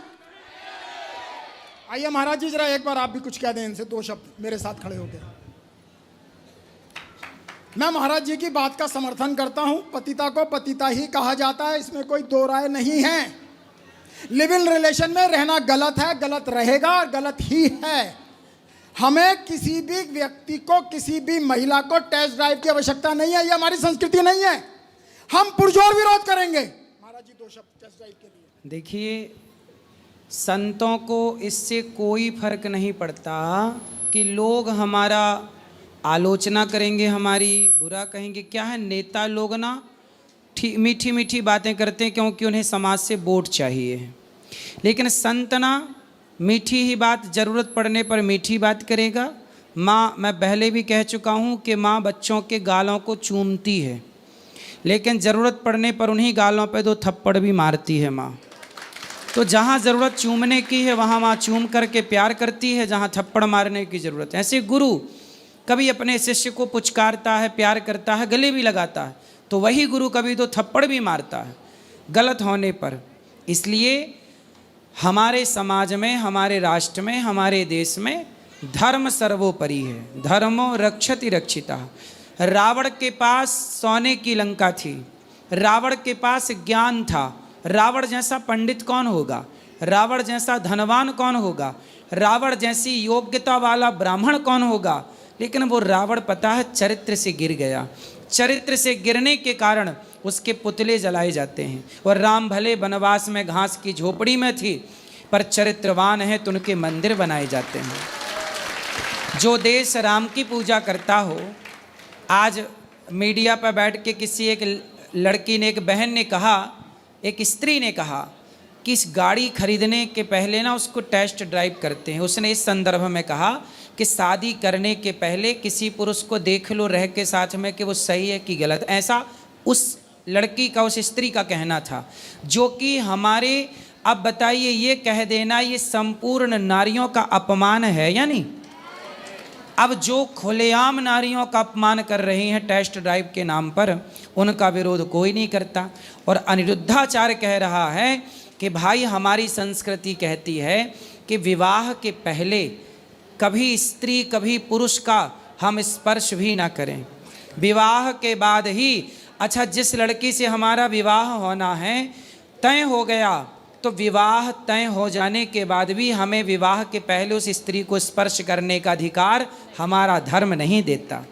आइए महाराज जी, जरा एक बार आप भी कुछ कह दें इनसे, 2 शब्द मेरे साथ खड़े होकर। मैं महाराज जी की बात का समर्थन करता हूं। पतिता को पतिता ही कहा जाता है, इसमें कोई दो राय नहीं है। लिव इन रिलेशन में रहना गलत है, गलत रहेगा और गलत ही है। हमें किसी भी व्यक्ति को, किसी भी महिला को टेस्ट ड्राइव की आवश्यकता नहीं है, ये हमारी संस्कृति नहीं है। हम पुरजोर विरोध करेंगे। महाराज जी 2 शब्द टेस्ट ड्राइव के लिए।
देखिए, संतों को इससे कोई फर्क नहीं पड़ता कि लोग हमारा आलोचना करेंगे, हमारी बुरा कहेंगे। क्या है, नेता लोग ना मीठी मीठी बातें करते हैं क्योंकि उन्हें समाज से वोट चाहिए, लेकिन संत ना मीठी ही बात, ज़रूरत पड़ने पर मीठी बात करेगा। माँ, मैं पहले भी कह चुका हूँ कि माँ बच्चों के गालों को चूमती है, लेकिन ज़रूरत पड़ने पर उन्हीं गालों पे 2 थप्पड़ भी मारती है माँ। तो जहाँ ज़रूरत चूमने की है वहाँ माँ चूम करके प्यार करती है, जहाँ थप्पड़ मारने की ज़रूरत है। ऐसे गुरु कभी अपने शिष्य को पुचकारता है, प्यार करता है, गले भी लगाता है, तो वही गुरु कभी 2 थप्पड़ भी मारता है गलत होने पर। इसलिए हमारे समाज में, हमारे राष्ट्र में, हमारे देश में धर्म सर्वोपरि है। धर्मो रक्षति रक्षिता। रावण के पास सोने की लंका थी, रावण के पास ज्ञान था। रावण जैसा पंडित कौन होगा? रावण जैसा धनवान कौन होगा? रावण जैसी योग्यता वाला ब्राह्मण कौन होगा? लेकिन वो रावण, पता है, चरित्र से गिर गया। चरित्र से गिरने के कारण उसके पुतले जलाए जाते हैं। और राम भले वनवास में घास की झोपड़ी में थी, पर चरित्रवान है तो उनके मंदिर बनाए जाते हैं। जो देश राम की पूजा करता हो, आज मीडिया पर बैठ के किसी एक लड़की ने, एक बहन ने कहा, एक स्त्री ने कहा कि इस गाड़ी खरीदने के पहले ना उसको टेस्ट ड्राइव करते हैं। उसने इस संदर्भ में कहा कि शादी करने के पहले किसी पुरुष को देख लो रह के साथ में कि वो सही है कि गलत। ऐसा उस लड़की का, उस स्त्री का कहना था, जो कि हमारे, अब बताइए, ये कह देना ये संपूर्ण नारियों का अपमान है या नहीं? अब जो खुलेआम नारियों का अपमान कर रही हैं टेस्ट ड्राइव के नाम पर, उनका विरोध कोई नहीं करता। और अनिरुद्धाचार्य कह रहा है कि भाई, हमारी संस्कृति कहती है कि विवाह के पहले कभी स्त्री कभी पुरुष का हम स्पर्श भी ना करें। विवाह के बाद ही, अच्छा जिस लड़की से हमारा विवाह होना है तय हो गया, तो विवाह तय हो जाने के बाद भी हमें विवाह के पहले उस स्त्री को स्पर्श करने का अधिकार हमारा धर्म नहीं देता।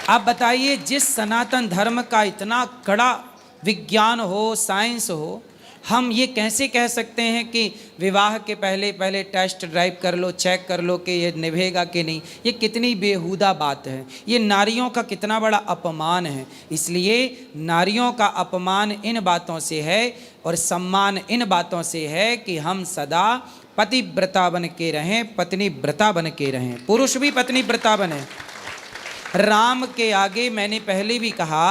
आप बताइए, जिस सनातन धर्म का इतना कड़ा विज्ञान हो, साइंस हो, हम ये कैसे कह सकते हैं कि विवाह के पहले टेस्ट ड्राइव कर लो, चेक कर लो कि ये निभेगा कि नहीं? ये कितनी बेहुदा बात है, ये नारियों का कितना बड़ा अपमान है। इसलिए नारियों का अपमान इन बातों से है और सम्मान इन बातों से है कि हम सदा पतिव्रता बन के रहें, पत्नी व्रता बन के रहें। पुरुष भी पत्नी व्रता बने। राम के आगे मैंने पहले भी कहा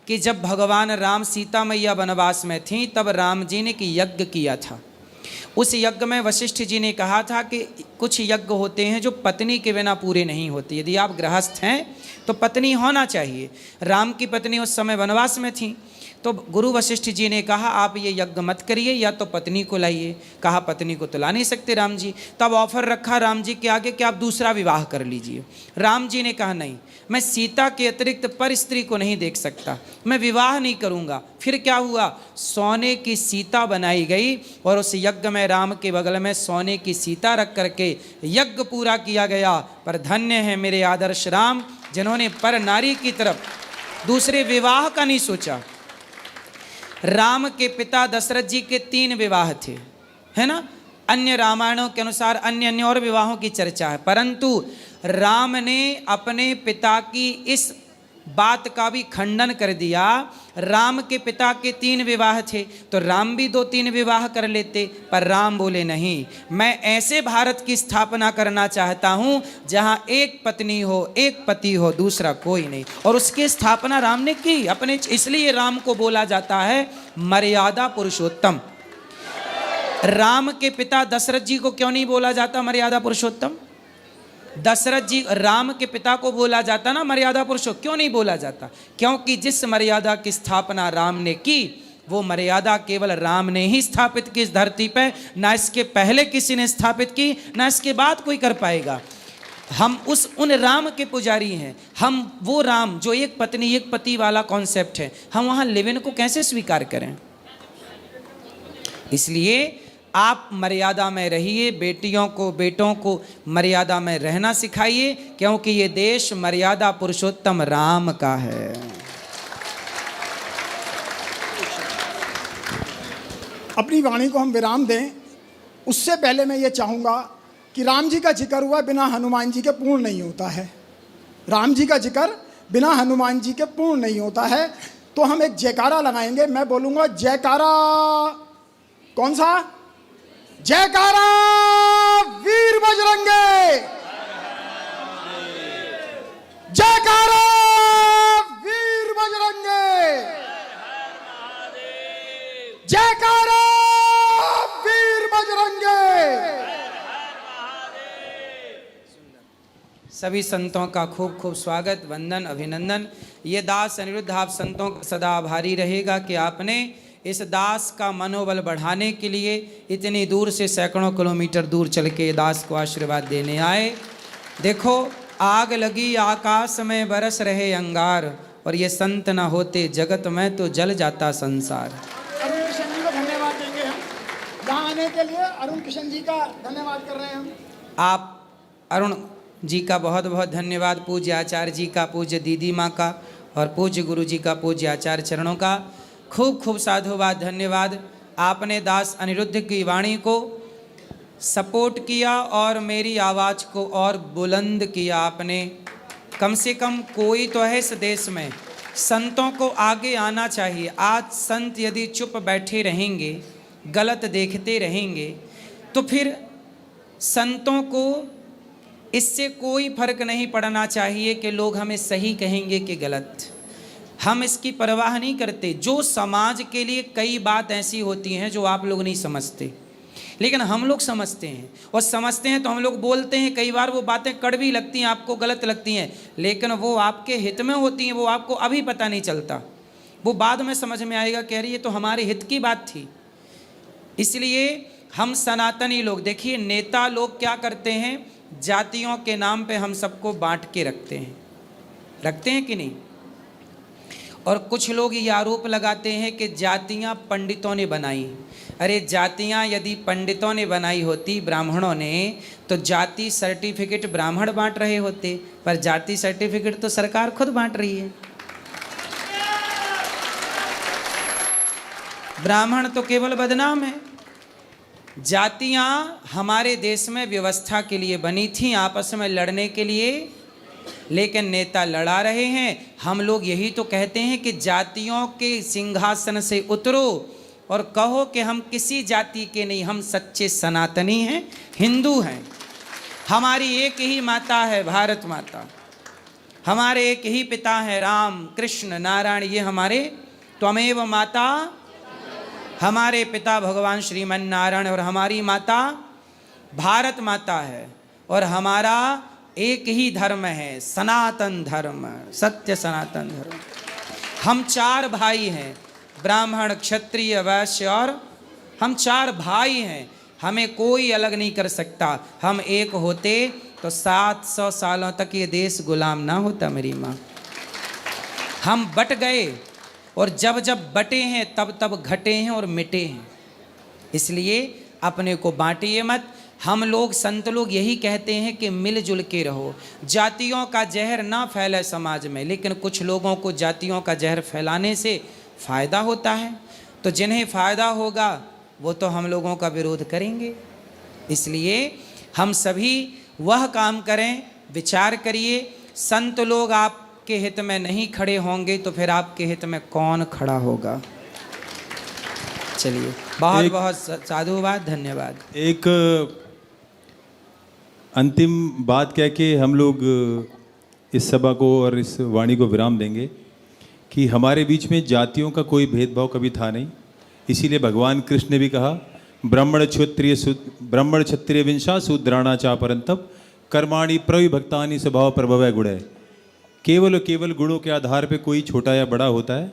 कि जब भगवान राम सीता मैया वनवास में थीं, तब राम जी ने एक यज्ञ किया था। उस यज्ञ में वशिष्ठ जी ने कहा था कि कुछ यज्ञ होते हैं जो पत्नी के बिना पूरे नहीं होते। यदि आप गृहस्थ हैं तो पत्नी होना चाहिए। राम की पत्नी उस समय वनवास में थी, तो गुरु वशिष्ठ जी ने कहा आप ये यज्ञ मत करिए, या तो पत्नी को लाइए। कहा पत्नी को तो ला नहीं सकते राम जी। तब ऑफर रखा राम जी के आगे कि आप दूसरा विवाह कर लीजिए। राम जी ने कहा नहीं, मैं सीता के अतिरिक्त पर स्त्री को नहीं देख सकता, मैं विवाह नहीं करूँगा। फिर क्या हुआ? सोने की सीता बनाई गई और उस यज्ञ में राम के बगल में सोने की सीता रख करके यज्ञ पूरा किया गया। पर धन्य है मेरे आदर्श राम, जिन्होंने पर नारी की तरफ दूसरे विवाह का नहीं सोचा। राम के पिता दशरथ जी के 3 विवाह थे, है ना? अन्य रामायणों के अनुसार अन्य और विवाहों की चर्चा है, परंतु राम ने अपने पिता की इस बात का भी खंडन कर दिया। राम के पिता के 3 विवाह थे तो राम भी 2-3 विवाह कर लेते, पर राम बोले नहीं, मैं ऐसे भारत की स्थापना करना चाहता हूं जहां एक पत्नी हो, एक पति हो, दूसरा कोई नहीं। और उसकी स्थापना राम ने की अपने, इसलिए राम को बोला जाता है मर्यादा पुरुषोत्तम। राम के पिता दशरथ जी को क्यों नहीं बोला जाता मर्यादा पुरुषोत्तम? दशरथ जी, राम के पिता को बोला जाता ना मर्यादा पुरुषोत्तम, क्यों नहीं बोला जाता? क्योंकि जिस मर्यादा की स्थापना राम ने की वो मर्यादा केवल राम ने ही स्थापित की इस धरती पे, ना इसके पहले किसी ने स्थापित की, ना इसके बाद कोई कर पाएगा। हम उन राम के पुजारी हैं। हम वो राम जो एक पत्नी एक पति वाला कॉन्सेप्ट है, हम वहाँ लिव इन को कैसे स्वीकार करें? इसलिए आप मर्यादा में रहिए, बेटियों को बेटों को मर्यादा में रहना सिखाइए, क्योंकि ये देश मर्यादा पुरुषोत्तम राम का है।
अपनी वाणी को हम विराम दें, उससे पहले मैं ये चाहूँगा कि राम जी का जिक्र हुआ बिना हनुमान जी के पूर्ण नहीं होता है। राम जी का जिक्र बिना हनुमान जी के पूर्ण नहीं होता है। तो हम एक जयकारा लगाएंगे, मैं बोलूँगा जयकारा। कौन सा? जयकारा वीर बजरंगे, जयकारा वीर बजरंगे, जयकारा वीर बजरंगे।
सभी संतों का खूब खूब स्वागत, वंदन, अभिनंदन। ये दास अनिरुद्ध आप संतों का सदा आभारी रहेगा कि आपने इस दास का मनोबल बढ़ाने के लिए इतनी दूर से सैकड़ों किलोमीटर दूर चल के दास को आशीर्वाद देने आए। देखो, आग लगी आकाश में बरस रहे अंगार, और ये संत न होते जगत में तो जल जाता संसार।
अरुण किशन जी को धन्यवाद देंगे हम यहाँ आने के लिए। अरुण किशन जी का धन्यवाद कर रहे हैं हम।
आप अरुण जी का बहुत बहुत धन्यवाद, पूज्य आचार्य जी का, पूज्य दीदी माँ का, और पूज्य गुरु जी का, पूज्य आचार्य चरणों का खूब खूब साधुवाद, धन्यवाद। आपने दास अनिरुद्ध की वाणी को सपोर्ट किया और मेरी आवाज़ को और बुलंद किया आपने। कम से कम कोई तो है इस देश में, संतों को आगे आना चाहिए। आज संत यदि चुप बैठे रहेंगे, गलत देखते रहेंगे, तो फिर संतों को इससे कोई फर्क नहीं पड़ना चाहिए कि लोग हमें सही कहेंगे कि गलत। हम इसकी परवाह नहीं करते। जो समाज के लिए कई बात ऐसी होती हैं जो आप लोग नहीं समझते, लेकिन हम लोग समझते हैं, और समझते हैं तो हम लोग बोलते हैं। कई बार वो बातें कड़वी लगती हैं, आपको गलत लगती हैं, लेकिन वो आपके हित में होती हैं। वो आपको अभी पता नहीं चलता, वो बाद में समझ में आएगा, कह रही है तो हमारे हित की बात थी। इसलिए हम सनातनी लोग, देखिए नेता लोग क्या करते हैं, जातियों के नाम पे हम सबको बांट के रखते हैं कि नहीं? और कुछ लोग ये आरोप लगाते हैं कि जातियां पंडितों ने बनाई। अरे जातियां यदि पंडितों ने बनाई होती, ब्राह्मणों ने, तो जाति सर्टिफिकेट ब्राह्मण बांट रहे होते, पर जाति सर्टिफिकेट तो सरकार खुद बांट रही है। ब्राह्मण तो केवल बदनाम है। जातियां हमारे देश में व्यवस्था के लिए बनी थी, आपस में लड़ने के लिए, लेकिन नेता लड़ा रहे हैं। हम लोग यही तो कहते हैं कि जातियों के सिंहासन से उतरो और कहो कि हम किसी जाति के नहीं, हम सच्चे सनातनी हैं, हिंदू हैं। हमारी एक ही माता है भारत माता, हमारे एक ही पिता हैं राम कृष्ण नारायण, ये हमारे त्वमेव माता, हमारे पिता भगवान श्रीमन नारायण, और हमारी माता भारत माता है। और हमारा एक ही धर्म है, सनातन धर्म, सत्य सनातन धर्म। हम 4 भाई हैं, ब्राह्मण क्षत्रिय वैश्य, और हम 4 भाई हैं। हमें कोई अलग नहीं कर सकता। हम एक होते तो 700 सालों तक ये देश गुलाम ना होता मेरी माँ। हम बट गए, और जब जब बटे हैं तब तब घटे हैं और मिटे हैं। इसलिए अपने को बांटिए मत। हम लोग संत लोग यही कहते हैं कि मिलजुल के रहो, जातियों का जहर ना फैले समाज में। लेकिन कुछ लोगों को जातियों का जहर फैलाने से फ़ायदा होता है, तो जिन्हें फ़ायदा होगा वो तो हम लोगों का विरोध करेंगे। इसलिए हम सभी वह काम करें, विचार करिए। संत लोग आप आपके हित में नहीं खड़े होंगे तो फिर आपके हित में कौन खड़ा होगा। चलिए, बहुत बहुत साधुवाद, धन्यवाद।
एक अंतिम बात कह के हम लोग इस सभा को और इस वाणी को विराम देंगे कि हमारे बीच में जातियों का कोई भेदभाव कभी था नहीं। इसीलिए भगवान कृष्ण ने भी कहा ब्राह्मण क्षत्रिय विंशा शूद्राणा चा परंतप कर्माणि प्रविभक्तानि स्वभाव प्रभव गुण है। केवल केवल गुणों के आधार पे कोई छोटा या बड़ा होता है।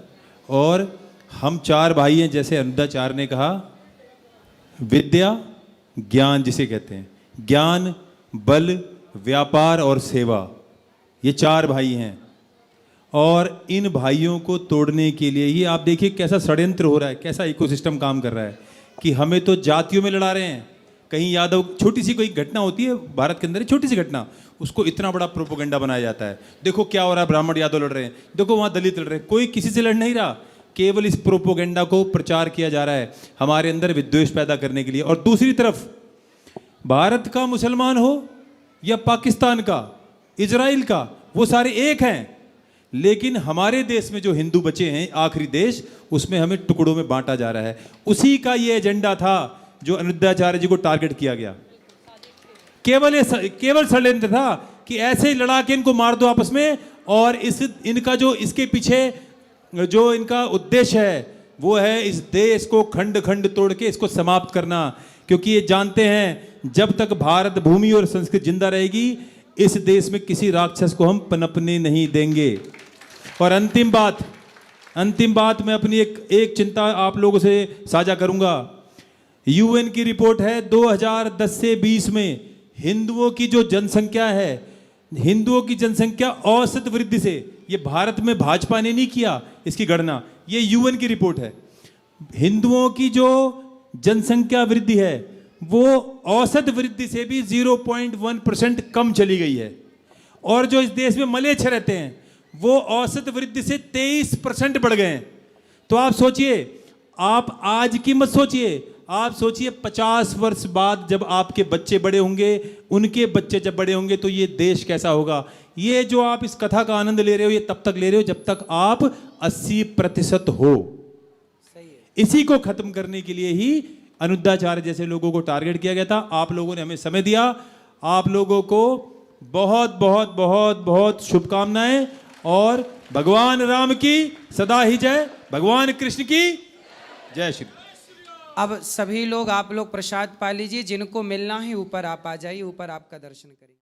और हम चार भाई हैं, जैसे अनुद्धाचार्य ने कहा, विद्या ज्ञान जिसे कहते हैं, ज्ञान बल व्यापार और सेवा, ये चार भाई हैं। और इन भाइयों को तोड़ने के लिए ही आप देखिए कैसा षड्यंत्र हो रहा है, कैसा इकोसिस्टम काम कर रहा है कि हमें तो जातियों में लड़ा रहे हैं। कहीं यादव, छोटी सी कोई घटना होती है भारत के अंदर, छोटी सी घटना, उसको इतना बड़ा प्रोपोगंडा बनाया जाता है। देखो क्या हो रहा है, ब्राह्मण यादव लड़ रहे हैं, देखो वहाँ दलित लड़ रहे हैं। कोई किसी से लड़ नहीं रहा, केवल इस प्रोपोगंडा को प्रचार किया जा रहा है हमारे अंदर विद्वेष पैदा करने के लिए। और दूसरी तरफ भारत का मुसलमान हो या पाकिस्तान का, इजराइल का, वो सारे एक हैं। लेकिन हमारे देश में जो हिंदू बचे हैं, आखिरी देश, उसमें हमें टुकड़ों में बांटा जा रहा है। उसी का ये एजेंडा था जो अनुद्धाचार्य जी को टारगेट किया गया। केवल षड्यंत्र था कि ऐसे ही लड़ा के इनको मार दो आपस में। और इनका जो इसके पीछे जो इनका उद्देश्य है वो है इस देश को खंड खंड तोड़ के इसको समाप्त करना। क्योंकि ये जानते हैं जब तक भारत भूमि और संस्कृति जिंदा रहेगी, इस देश में किसी राक्षस को हम पनपने नहीं देंगे। और अंतिम बात मैं अपनी एक चिंता आप लोगों से साझा करूंगा। यूएन की रिपोर्ट है 2010 से 20 में हिंदुओं की जो जनसंख्या है, हिंदुओं की जनसंख्या औसत वृद्धि से, ये भारत में भाजपा ने नहीं किया इसकी गणना, ये यूएन की रिपोर्ट है। हिंदुओं की जो जनसंख्या वृद्धि है वो औसत वृद्धि से भी 0.1% कम चली गई है। और जो इस देश में मलेच्छ रहते हैं वो औसत वृद्धि से 23% बढ़ गए हैं। तो आप सोचिए, आप आज की मत सोचिए, आप सोचिए 50 वर्ष बाद जब आपके बच्चे बड़े होंगे, उनके बच्चे जब बड़े होंगे, तो ये देश कैसा होगा। ये जो आप इस कथा का आनंद ले रहे हो, ये तब तक ले रहे हो जब तक आप 80% हो। इसी को खत्म करने के लिए ही अनुद्धाचार्य जैसे लोगों को टारगेट किया गया था। आप लोगों ने हमें समय दिया। आप लोगों को बहुत बहुत बहुत बहुत शुभकामनाएं। और भगवान राम की सदा ही जय, भगवान कृष्ण की जय श्री।
अब सभी लोग, आप लोग प्रसाद पा लीजिए। जिनको मिलना है ऊपर आप आ जाइए, ऊपर आपका दर्शन करें।